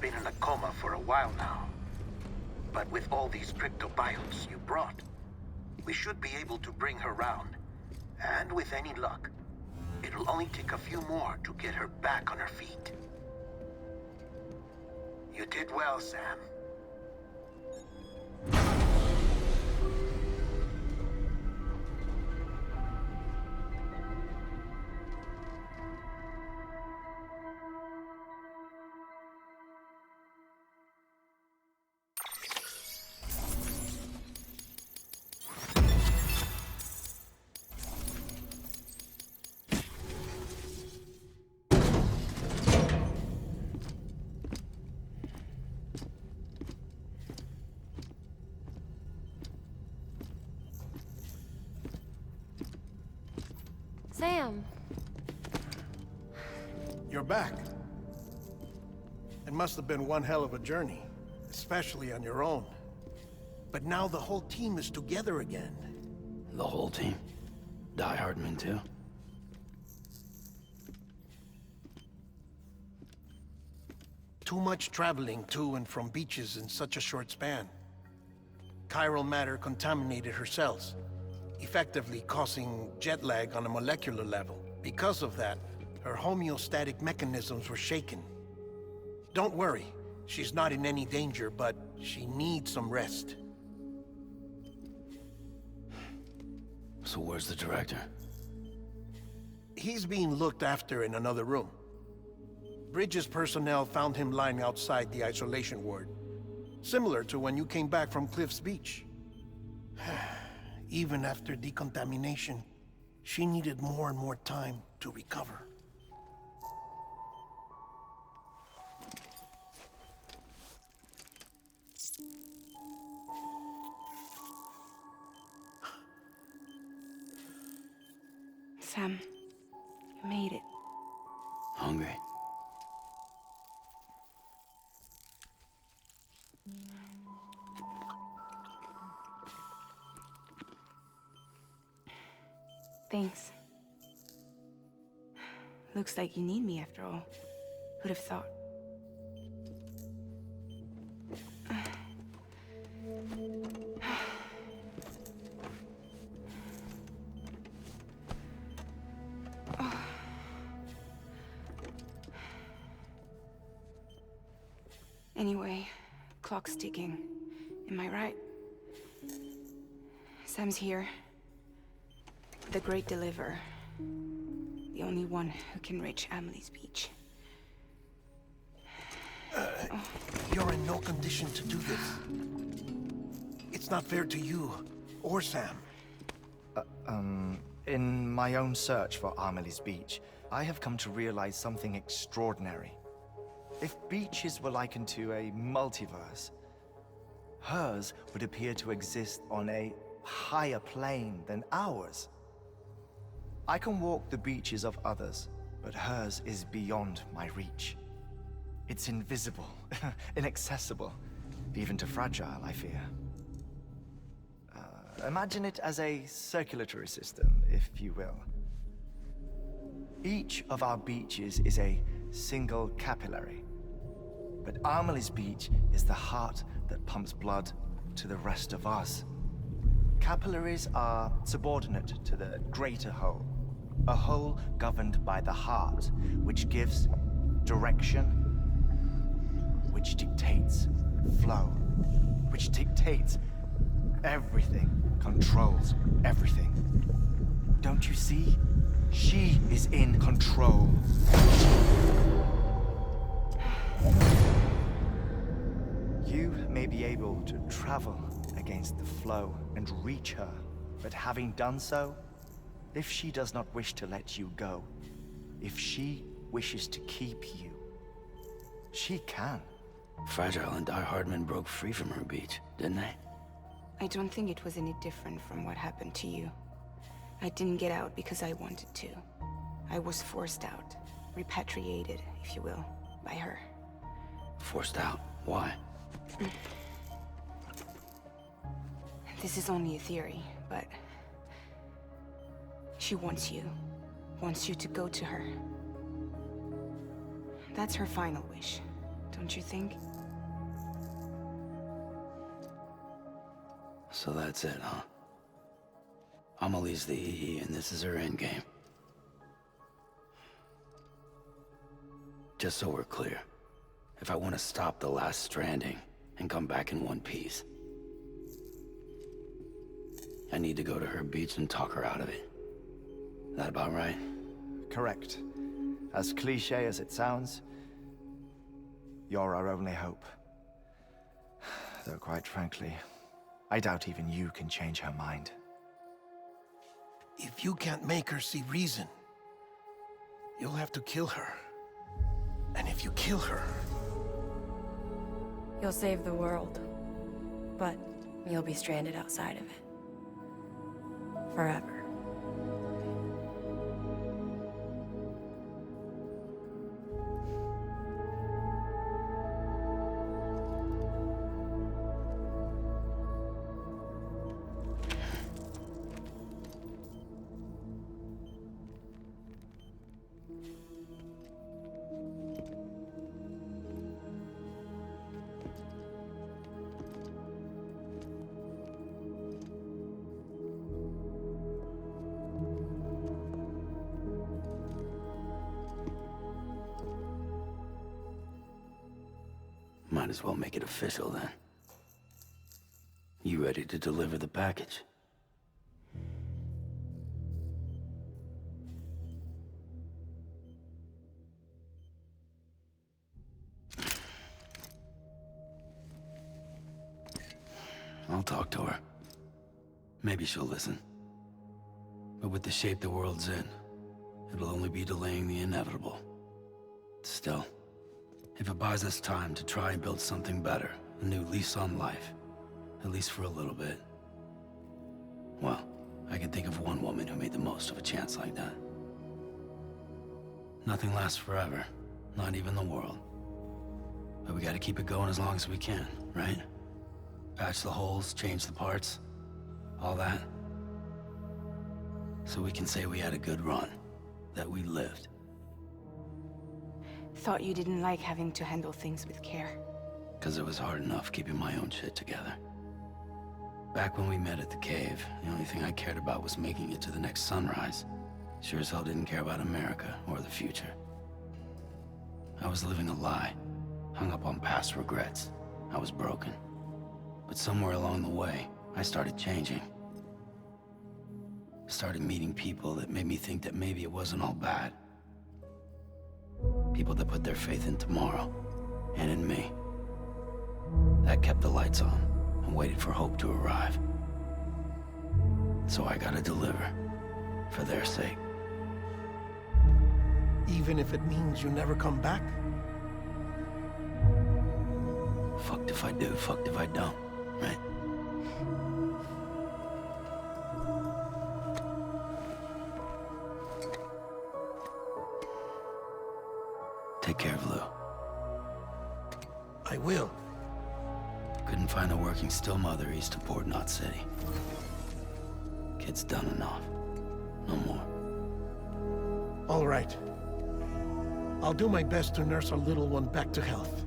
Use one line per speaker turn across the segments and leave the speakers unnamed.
been in a coma for a while now. But with all these cryptobiotes you brought, we should be able to bring her round. And with any luck, it'll only take a few more to get her back on her feet. You did well, Sam.
Sam.
You're back. It must have been one hell of a journey, especially on your own. But now the whole team is together again.
The whole team? Die Hardman too?
Too much traveling to and from beaches in such a short span. Chiral matter contaminated her cells, effectively causing jet lag on a molecular level. Because of that, her homeostatic mechanisms were shaken. Don't worry, she's not in any danger, but she needs some rest.
So where's the director?
He's being looked after in another room. Bridges personnel found him lying outside the isolation ward, similar to when you came back from Cliff's Beach. Even after decontamination, she needed more and more time to recover.
Sam, you made it.
Hungry?
Thanks. Looks like you need me after all. Who'd have thought? Anyway, clock's ticking. Am I right? Sam's here. The Great Deliverer. The only one who can reach Amelie's Beach.
You're in no condition to do this. It's not fair to you, or Sam.
In my own search for Amelie's Beach, I have come to realize something extraordinary. If beaches were likened to a multiverse, hers would appear to exist on a higher plane than ours. I can walk the beaches of others, but hers is beyond my reach. It's invisible, inaccessible, even to fragile, I fear. Imagine it as a circulatory system, if you will. Each of our beaches is a single capillary, but Amelie's Beach is the heart that pumps blood to the rest of us. Capillaries are subordinate to the greater whole, a whole governed by the heart, which gives direction, which dictates flow, which dictates everything, controls everything. Don't you see? She is in control. You may be able to travel against the flow and reach her, but having done so, if she does not wish to let you go, if she wishes to keep you, she can.
Fragile and Die Hardman broke free from her beach, didn't they?
I don't think it was any different from what happened to you. I didn't get out because I wanted to. I was forced out, repatriated, if you will, by her.
Forced out? Why?
This is only a theory, but she wants you to go to her. That's her final wish, to don't you think?
So that's it, huh? Amelie's the EE, and this is her endgame. Just so we're clear, if I want to stop the last Stranding and come back in one piece, I need to go to her beach and talk her out of it. That about right?
Correct. As cliche as it sounds, you're our only hope. Though quite frankly, I doubt even you can change her mind.
If you can't make her see reason, you'll have to kill her. And if you kill her...
You'll save the world, but you'll be stranded outside of it. Forever.
Might as well make it official then. You ready to deliver the package? I'll talk to her. Maybe she'll listen. But with the shape the world's in, it'll only be delaying the inevitable. Still, if it buys us time to try and build something better, a new lease on life, at least for a little bit, well, I can think of one woman who made the most of a chance like that. Nothing lasts forever, not even the world. But we gotta keep it going as long as we can, right? Patch the holes, change the parts, all that. So we can say we had a good run, that we lived.
Thought you didn't like having to handle things with care.
'Cause it was hard enough keeping my own shit together. Back when we met at the cave, the only thing I cared about was making it to the next sunrise. Sure as hell didn't care about America or the future. I was living a lie, hung up on past regrets. I was broken. But somewhere along the way, I started changing. Started meeting people that made me think that maybe it wasn't all bad. People that put their faith in tomorrow, and in me. That kept the lights on, and waited for hope to arrive. So I gotta deliver, for their sake.
Even if it means you never come back?
Fucked if I do, fucked if I don't, right? Take care of Lou.
I will.
Couldn't find a working still mother east of Port Knot City. Kid's done enough. No more.
All right. I'll do my best to nurse our little one back to health.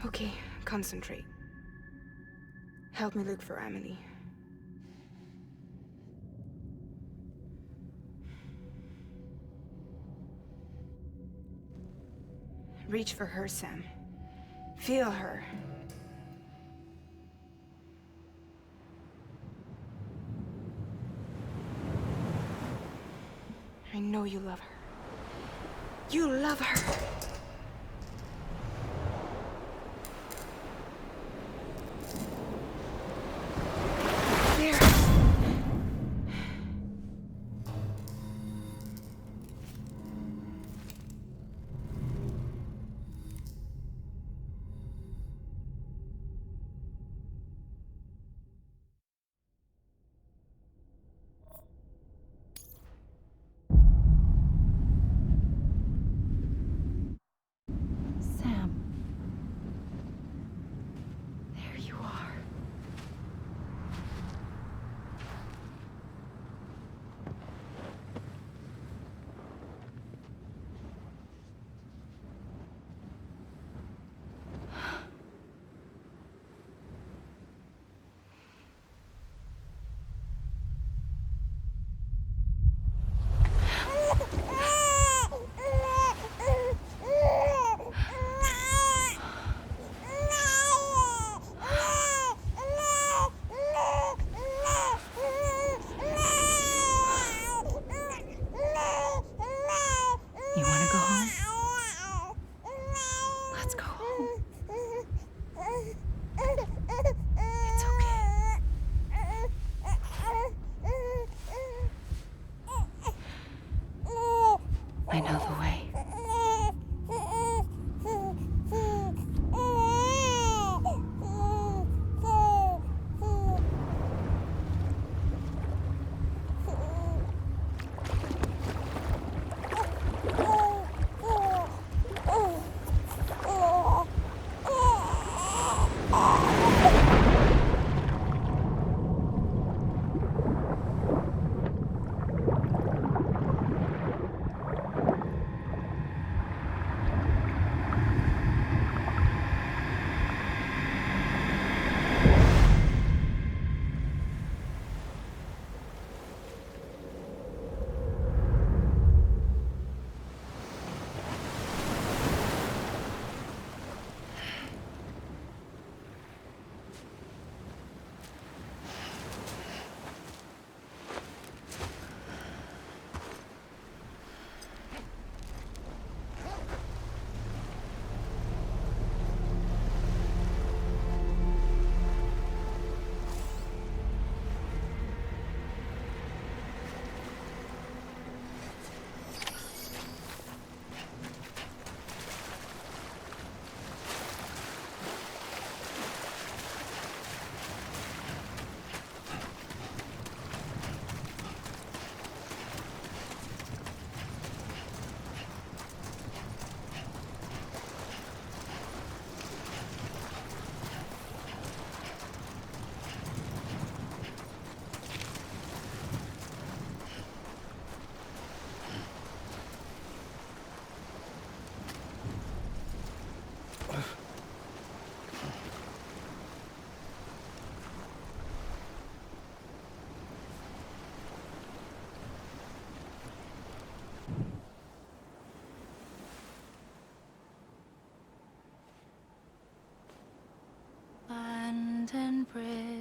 Okay, concentrate. Help me look for Amelie. Reach for her, Sam. Feel her. I know you love her. You love her! There.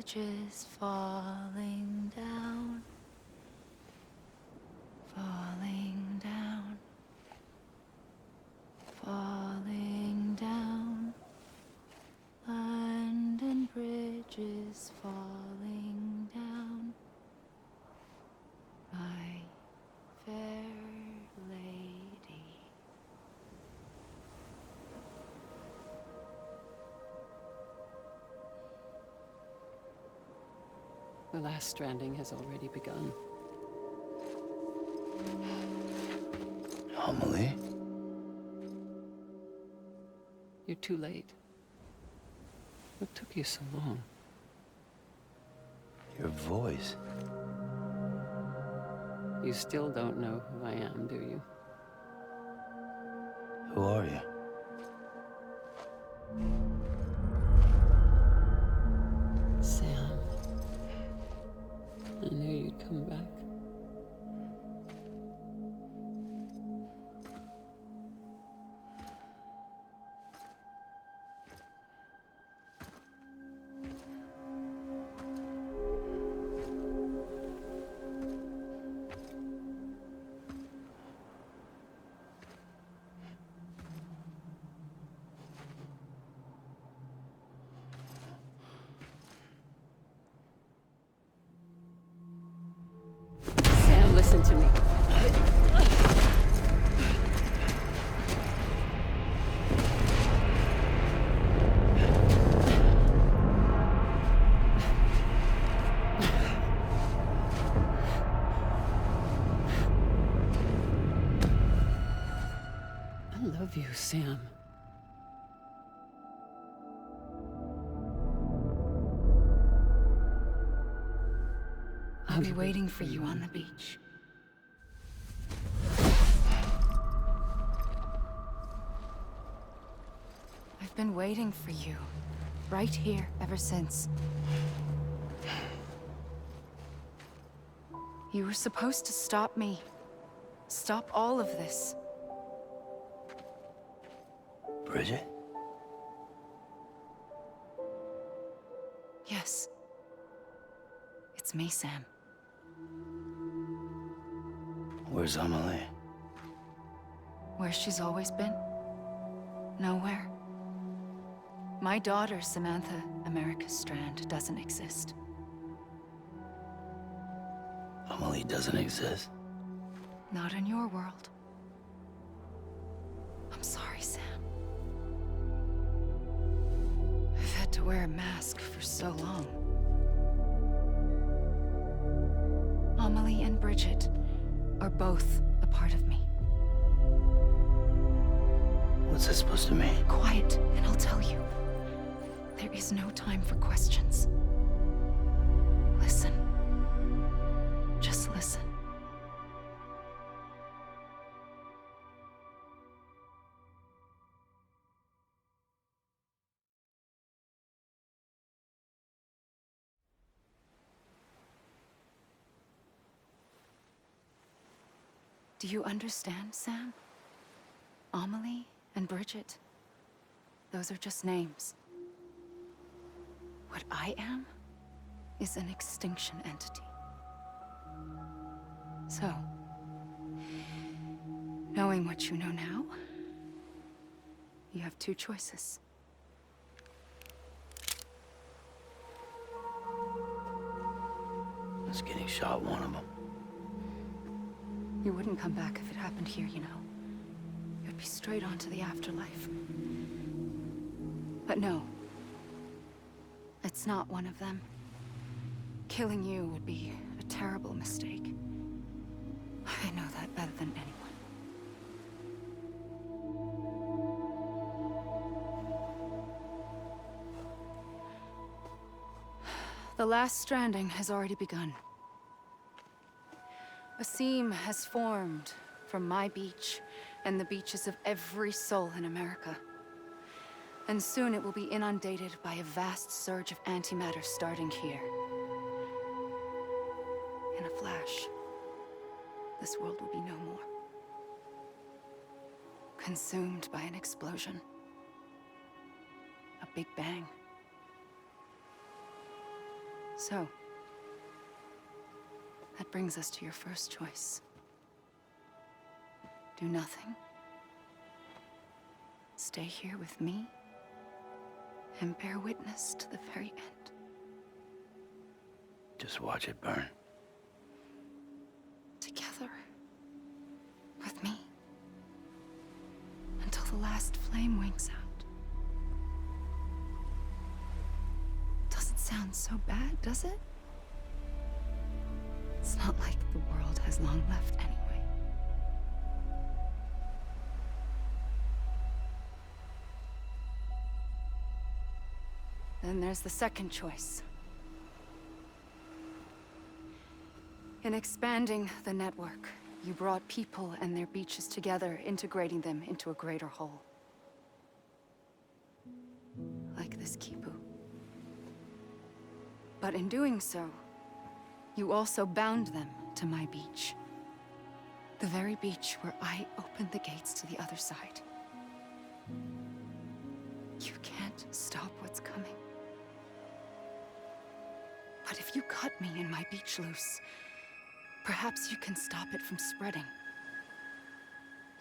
bridges falling down, falling down, falling down. London Bridge is falling down, my fair lady.
The last stranding has already begun.
Amelie?
You're too late. What took you so long?
Your voice.
You still don't know who I am, do you?
Who are you?
Sam. I knew you'd come back. Sam, listen to me. I love you, Sam.
I'll be waiting for you on the beach. I've been waiting for you, right here, ever since. You were supposed to stop me. Stop all of this.
Bridget?
Yes. It's me, Sam.
Where's Amelie?
Where she's always been. Nowhere. My daughter, Samantha America Strand, doesn't exist.
Amelie doesn't exist.
Not in your world. I'm sorry, Sam. I've had to wear a mask for so long. Amelie and Bridget are both a part of me.
What's that supposed to mean?
Quiet, and I'll tell you. There is no time for questions. Listen. Just listen. Do you understand, Sam? Amelie and Bridget. Those are just names. What I am is an extinction entity. So, knowing what you know now, you have two choices.
Is getting shot one of them?
You wouldn't come back if it happened here, you know. You'd be straight on to the afterlife. But no. It's not one of them. Killing you would be a terrible mistake. I know that better than anyone. The last stranding has already begun. A seam has formed from my beach and the beaches of every soul in America. And soon it will be inundated by a vast surge of antimatter starting here. In a flash, this world will be no more. Consumed by an explosion. A big bang. So, that brings us to your first choice. Do nothing. Stay here with me and bear witness to the very end.
Just watch it burn.
Together. With me. Until the last flame winks out. Doesn't sound so bad, does it? It's not like the world has long left anyway. Then there's the second choice. In expanding the network, you brought people and their beaches together, integrating them into a greater whole. Like this Kipu. But in doing so, you also bound them to my beach. The very beach where I opened the gates to the other side. You can't stop what's coming. But if you cut me and my beach loose, perhaps you can stop it from spreading.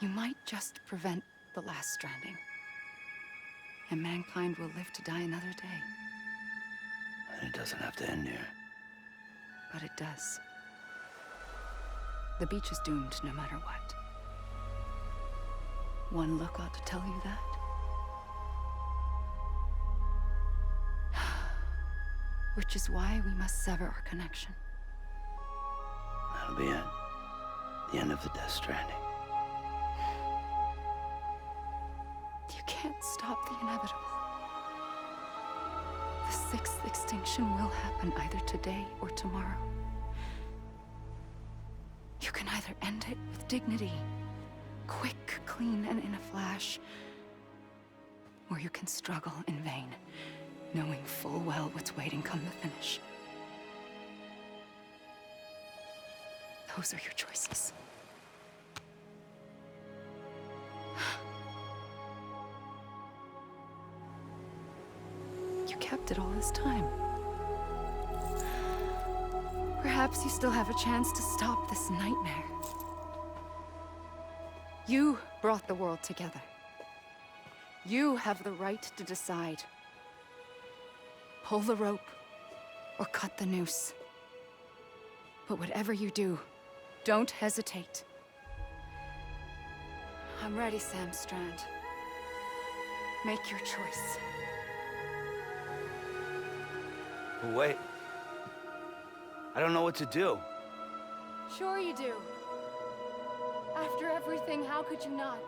You might just prevent the last stranding. And mankind will live to die another day.
And it doesn't have to end here.
But it does. The beach is doomed no matter what. One look ought to tell you that. Which is why we must sever our connection.
That'll be it. The end of the Death Stranding.
You can't stop the inevitable. The sixth extinction will happen either today or tomorrow. You can either end it with dignity, quick, clean, and in a flash, or you can struggle in vain, knowing full well what's waiting come the finish. Those are your choices. You kept it all this time. Perhaps you still have a chance to stop this nightmare. You brought the world together. You have the right to decide. Pull the rope, or cut the noose. But whatever you do, don't hesitate. I'm ready, Sam Strand. Make your choice.
But wait. I don't know what to do.
Sure you do. After everything, how could you not?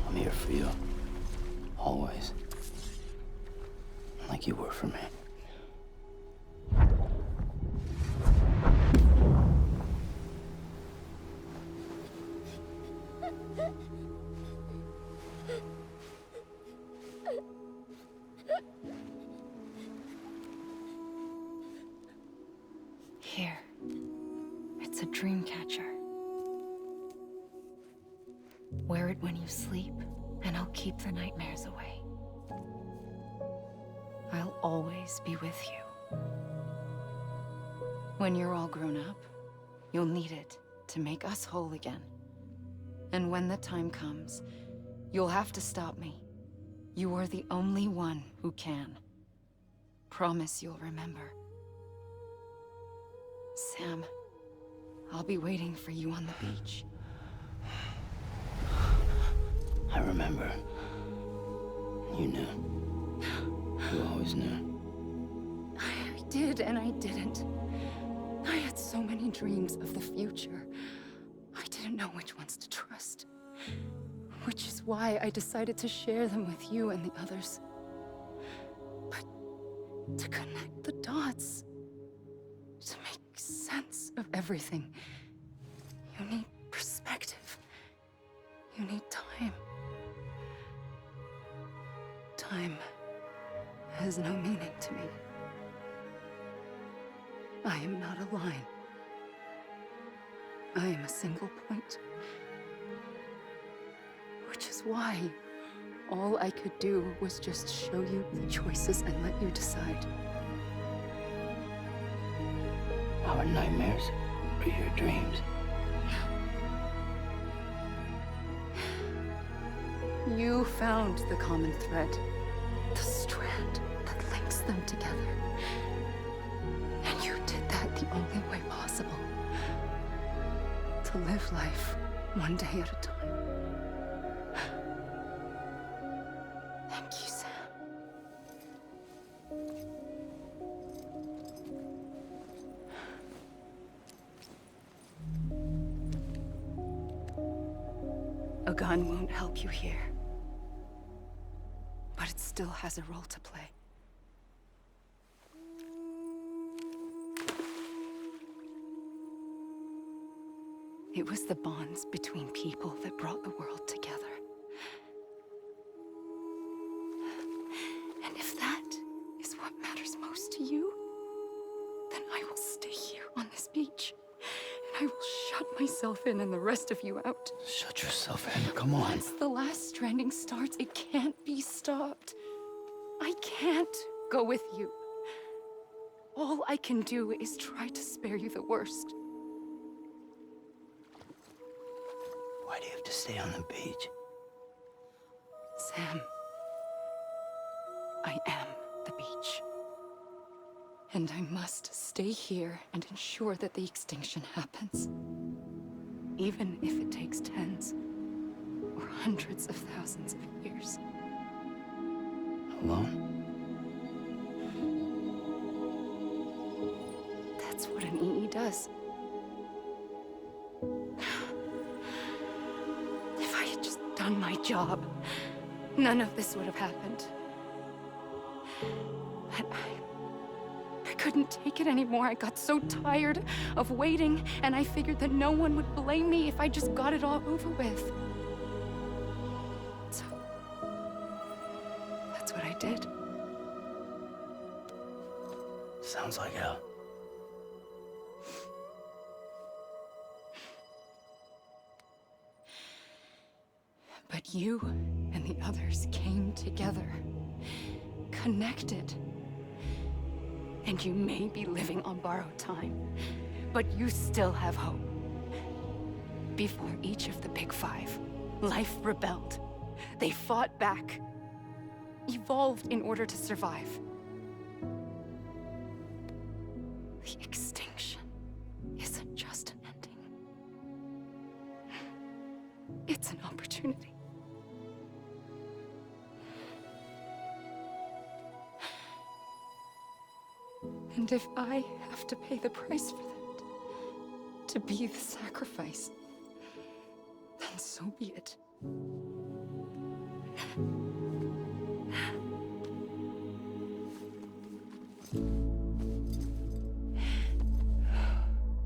I'm here for you. Always. Like you were for me.
Here. It's a dream catcher. Wear it when you sleep, and I'll keep the nightmares away. I'll always be with you. When you're all grown up, you'll need it to make us whole again. And when the time comes, you'll have to stop me. You are the only one who can. Promise you'll remember. Sam, I'll be waiting for you on the beach.
I remember. You knew. You always knew.
I did and I didn't. I had so many dreams of the future. I didn't know which ones to trust. Which is why I decided to share them with you and the others. But to connect the dots, to make sense of everything, you need perspective. You need time. has no meaning to me. I am not a line. I am a single point. Which is why all I could do was just show you the choices and let you decide.
Our nightmares are your dreams.
You found the common thread, the strand that links them together. And you did that the only way possible. To live life one day at a time. Thank you, Sam. A gun won't help you here. But it still has a role to play. It was the bonds between people that brought the world together. And if that is what matters most to you, then I will stay here on this beach. And I will shut myself in and the rest of you out.
Shut yourself in, come on.
Once the last stranding starts, it can't be stopped. I can't go with you. All I can do is try to spare you the worst.
Why do you have to stay on the beach?
Sam, I am the beach. And I must stay here and ensure that the extinction happens. Even if it takes tens or hundreds of thousands of years.
Alone?
That's what an EE does. If I had just done my job, none of this would have happened. But I couldn't take it anymore. I got so tired of waiting, and I figured that no one would blame me if I just got it all over with. So, that's what I did.
Sounds like hell.
But you and the others came together, connected. And you may be living on borrowed time, but you still have hope. Before each of the Big Five, life rebelled. They fought back, evolved in order to survive. The extinction isn't just an ending. It's an opportunity. And if I have to pay the price for that, to be the sacrifice, then so be it.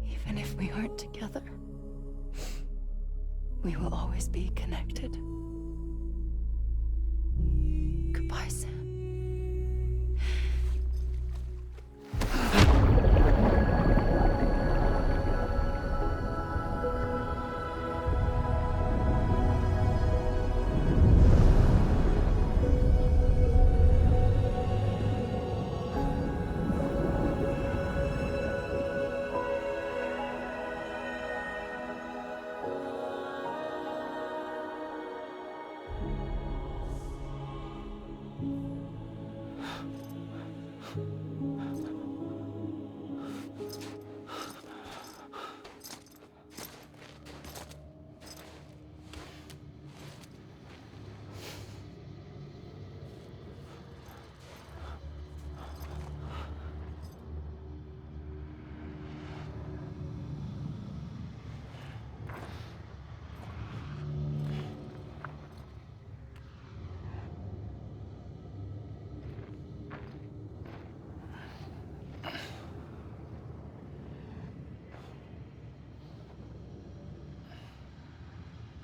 Even if we aren't together, we will always be connected. Goodbye, Sam.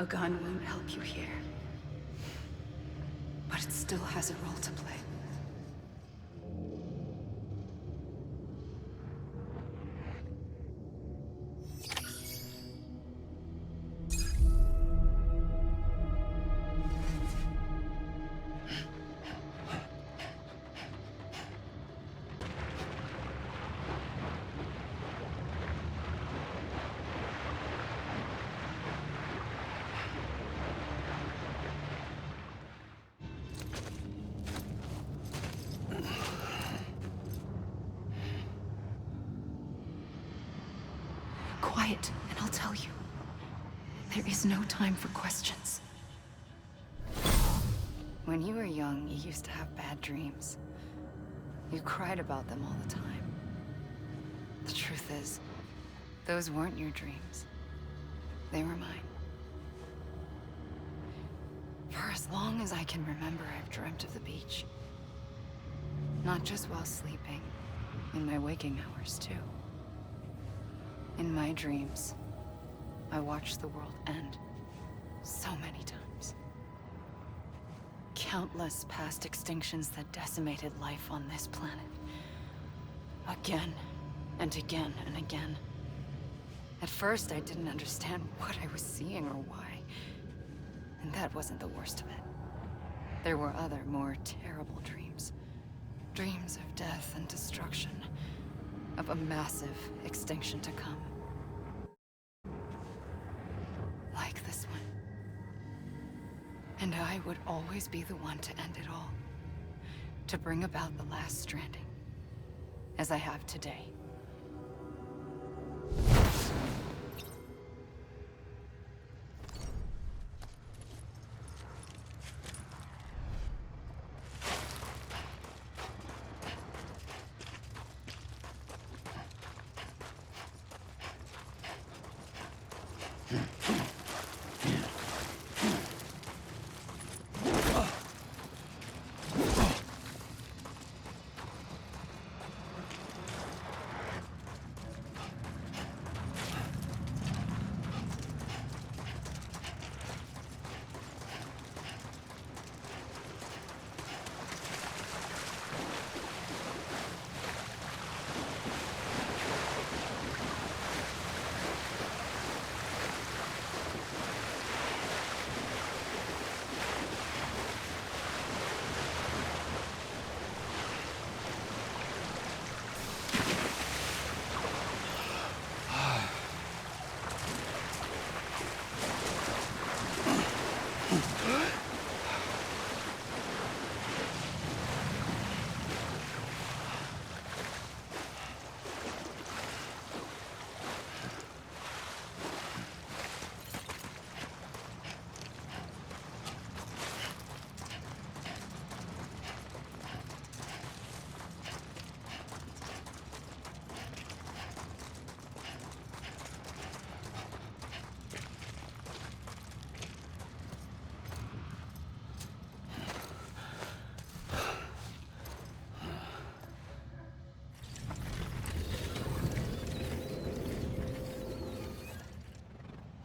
A gun won't help you here. But it still has a role to play. quiet, and I'll tell you. There is no time for questions. When you were young, you used to have bad dreams. You cried about them all the time. The truth is, those weren't your dreams. They were mine. For as long as I can remember, I've dreamt of the beach. Not just while sleeping, in my waking hours too. In my dreams, I watched the world end so many times. Countless past extinctions that decimated life on this planet. Again, and again, and again. At first, I didn't understand what I was seeing or why. And that wasn't the worst of it. There were other, more terrible dreams. Dreams of death and destruction. Of a massive extinction to come. Like this one. And I would always be the one to end it all. To bring about the last stranding. As I have today.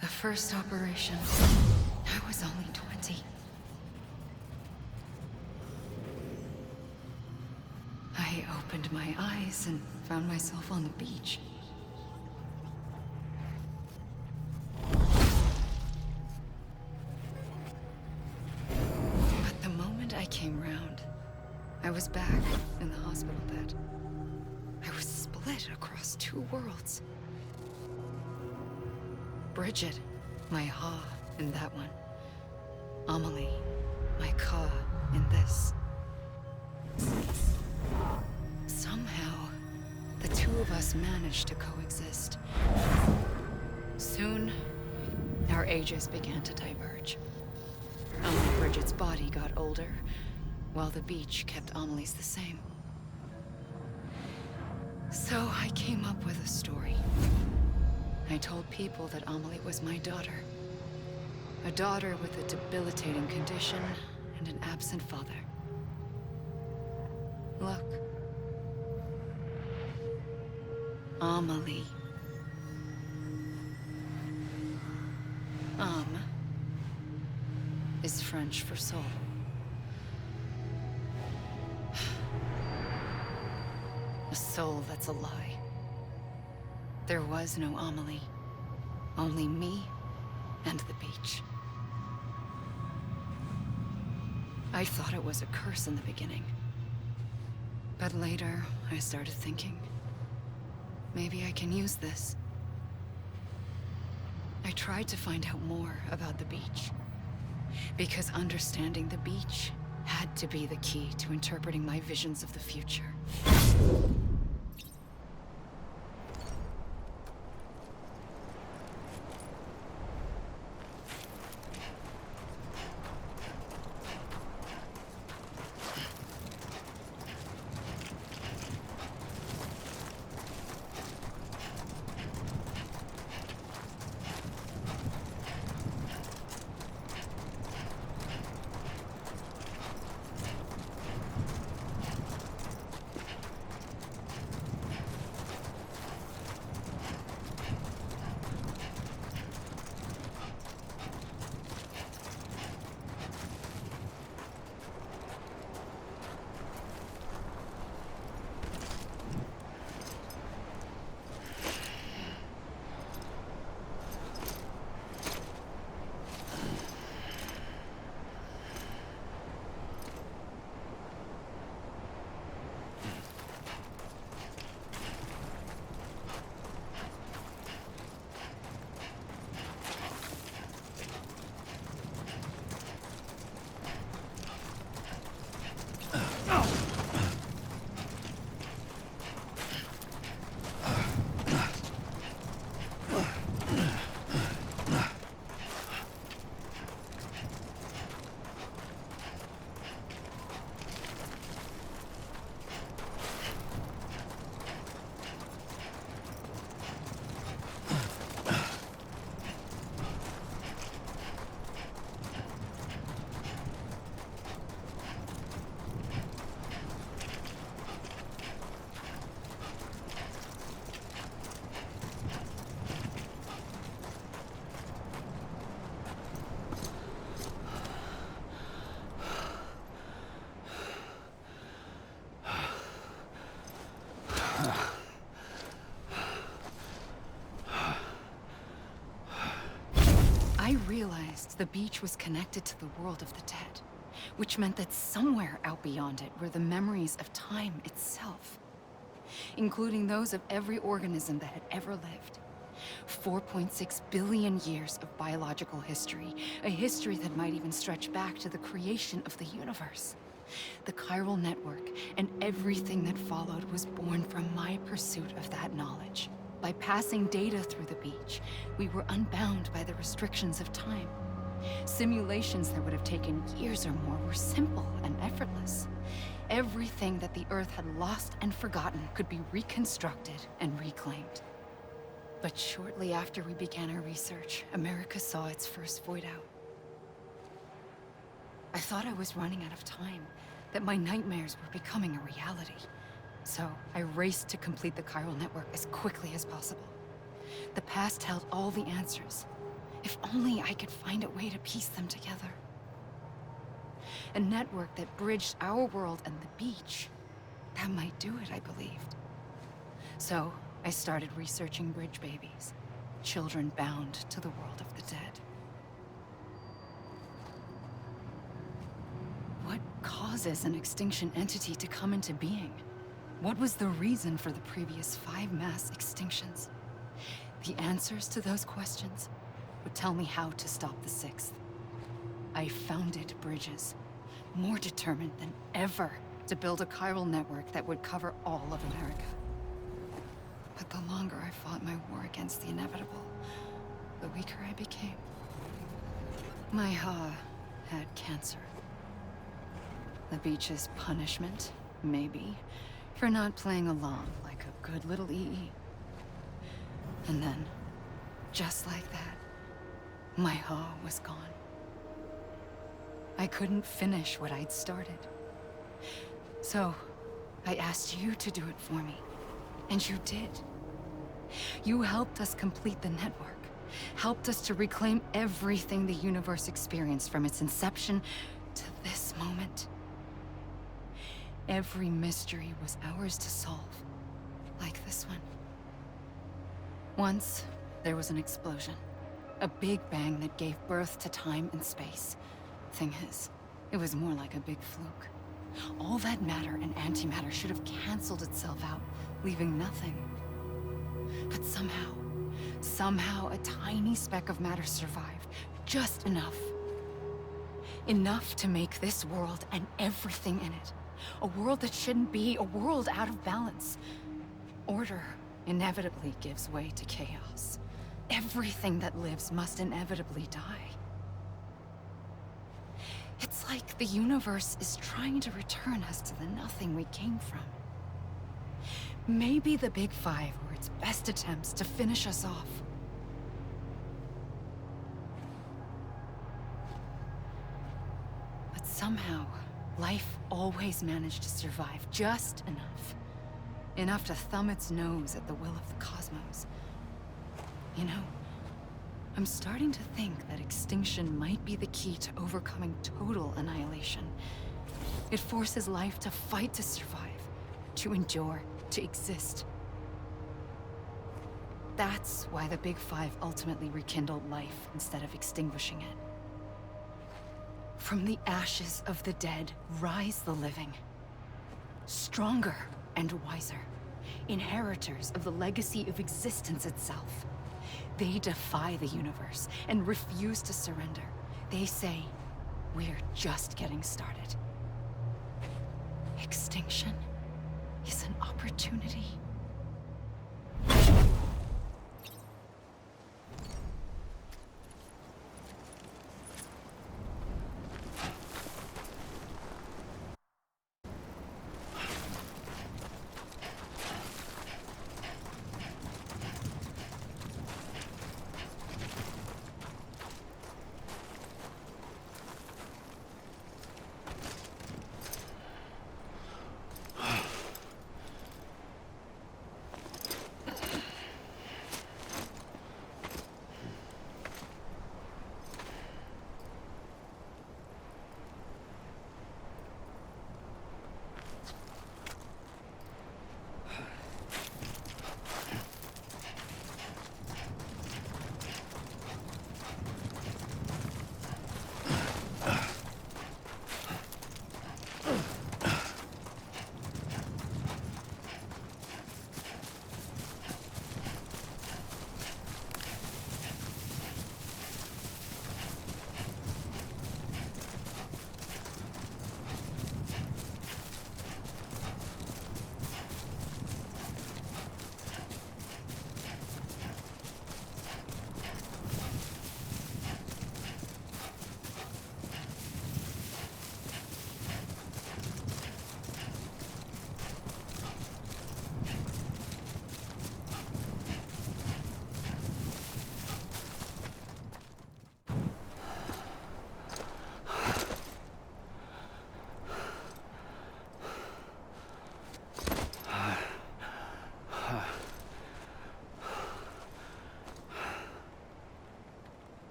The first operation, I was only 20. I opened my eyes and found myself on the beach. But the moment I came round, I was back in the hospital bed. I was split across two worlds. Bridget, my Ha in that one. Amelie, my Ka in this. Somehow, the two of us managed to coexist. Soon, our ages began to diverge. Only Bridget's body got older, while the beach kept Amelie's the same. So I came up with a story. I told people that Amelie was my daughter. A daughter with a debilitating condition and an absent father. Look. Amelie. Is French for soul. A soul that's a lie. There was no Amelie. Only me and the beach. I thought it was a curse in the beginning. But later, I started thinking, maybe I can use this. I tried to find out more about the beach. Because understanding the beach had to be the key to interpreting my visions of the future. I realized the beach was connected to the world of the dead, which meant that somewhere out beyond it were the memories of time itself, including those of every organism that had ever lived. 4.6 billion years of biological history, a history that might even stretch back to the creation of the universe. The chiral network and everything that followed was born from my pursuit of that knowledge. By passing data through the beach, we were unbound by the restrictions of time. Simulations that would have taken years or more were simple and effortless. Everything that the Earth had lost and forgotten could be reconstructed and reclaimed. But shortly after we began our research, America saw its first void out. I thought I was running out of time, that my nightmares were becoming a reality. So I raced to complete the chiral network as quickly as possible. The past held all the answers. If only I could find a way to piece them together. A network that bridged our world and the beach. That might do it, I believed. So I started researching bridge babies, children bound to the world of the dead. What causes an extinction entity to come into being? What was the reason for the previous 5 mass extinctions? The answers to those questions would tell me how to stop the 6th. I founded bridges, more determined than ever to build a chiral network that would cover all of America. But the longer I fought my war against the inevitable, the weaker I became. My Ha had cancer. The beach's punishment, maybe, for not playing along like a good little EE. And then, just like that, my Ha was gone. I couldn't finish what I'd started. So, I asked you to do it for me. And you did. You helped us complete the network. Helped us to reclaim everything the universe experienced from its inception to this moment. Every mystery was ours to solve, like this one. Once, there was an explosion. A big bang that gave birth to time and space. Thing is, it was more like a big fluke. All that matter and antimatter should have canceled itself out, leaving nothing. But somehow a tiny speck of matter survived. Just enough. Enough to make this world and everything in it. A world that shouldn't be, a world out of balance. Order inevitably gives way to chaos. Everything that lives must inevitably die. It's like the universe is trying to return us to the nothing we came from. Maybe the Big Five were its best attempts to finish us off. But somehow, life always managed to survive just enough. Enough to thumb its nose at the will of the cosmos. You know, I'm starting to think that extinction might be the key to overcoming total annihilation. It forces life to fight to survive, to endure, to exist. That's why the Big Five ultimately rekindled life instead of extinguishing it. From the ashes of the dead rise the living. Stronger and wiser. Inheritors of the legacy of existence itself. They defy the universe and refuse to surrender. They say, we're just getting started. Extinction is an opportunity.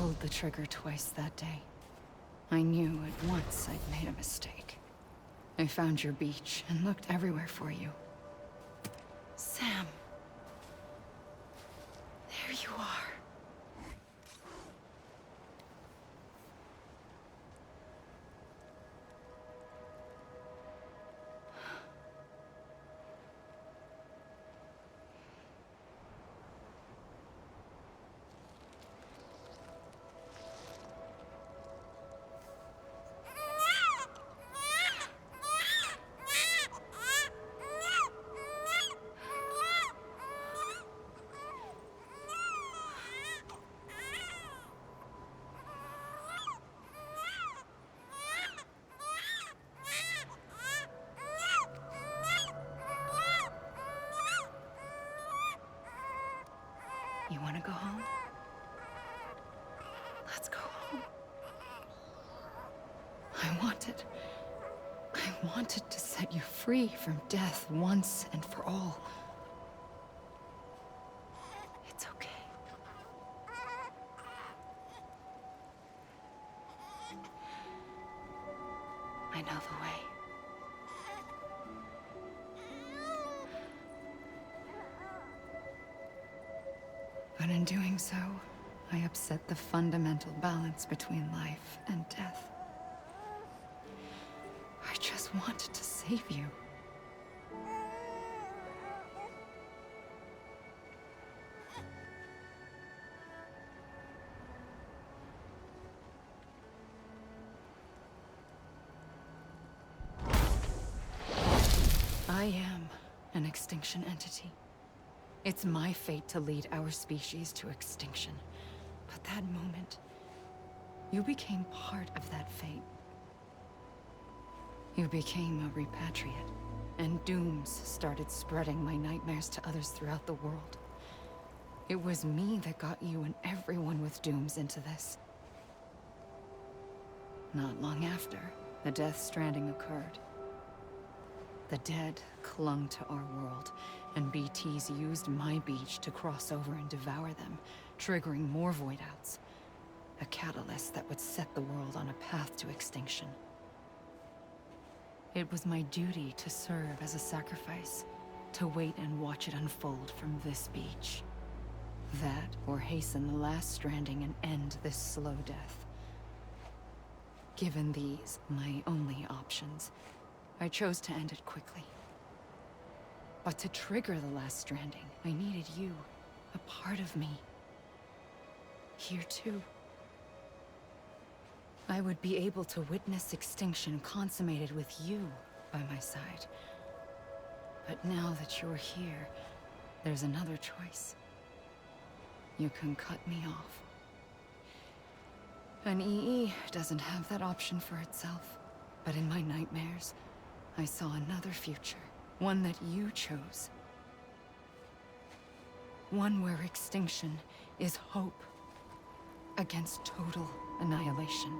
pulled the trigger twice that day. I knew at once I'd made a mistake. I found your beach and looked everywhere for you. Sam. There you are. You want to go home? Let's go home. I wanted to set you free from death once and for all. It's okay. I know the way. But in doing so, I upset the fundamental balance between life and death. I just wanted to save you. I am an extinction entity. It's my fate to lead our species to extinction. But that moment, you became part of that fate. You became a repatriate, and dooms started spreading my nightmares to others throughout the world. It was me that got you and everyone with dooms into this. Not long after, the Death Stranding occurred. The dead clung to our world, and BTs used my beach to cross over and devour them, triggering more void outs. A catalyst that would set the world on a path to extinction. It was my duty to serve as a sacrifice, to wait and watch it unfold from this beach. That, or hasten the last stranding and end this slow death. Given these, my only options, I chose to end it quickly. But to trigger the last stranding, I needed you, a part of me. Here too. I would be able to witness extinction consummated with you by my side. But now that you're here, there's another choice. You can cut me off. An EE doesn't have that option for itself. But in my nightmares, I saw another future. One that you chose. One where extinction is hope against total annihilation.